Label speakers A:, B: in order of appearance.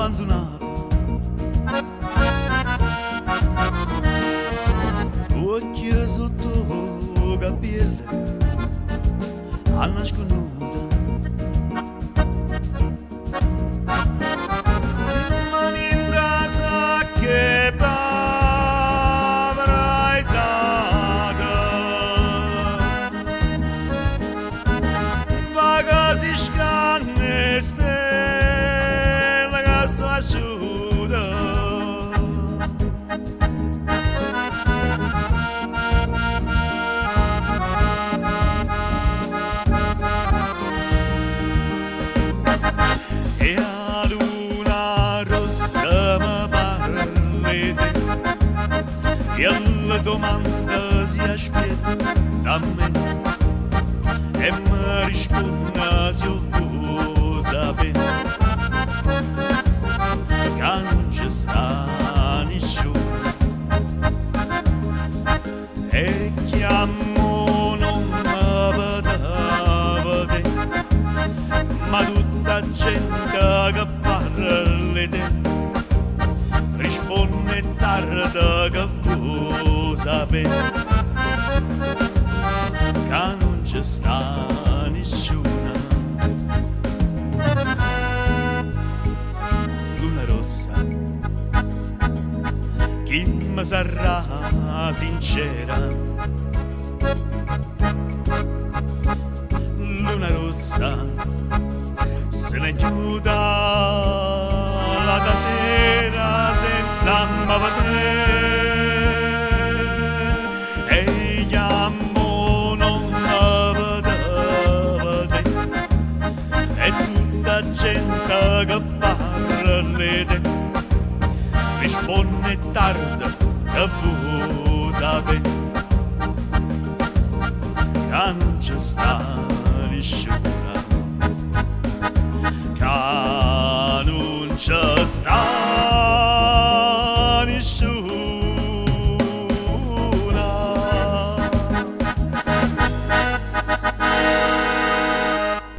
A: abbandonata. Occhi sotto capelli a nasconuta, mani in casa che povera izzata, vaga si scanne stelle che si asciuga. E la domanda si aspetta da me e mi risponde se io sapere che non ci sta nessuno e chiamo non mi vede, ma tutta gente che parla di te risponde tardi che vuoi sapere che non ci sta nessuna. Luna rossa, chi mi sarà sincera? Luna rossa, se ne chiuda la sera senza mi vedere e chiamo non mi vede e tutta gente che parla di te risponde tardi che vuoi sapere che non ci sta nessuno, che non ci sta.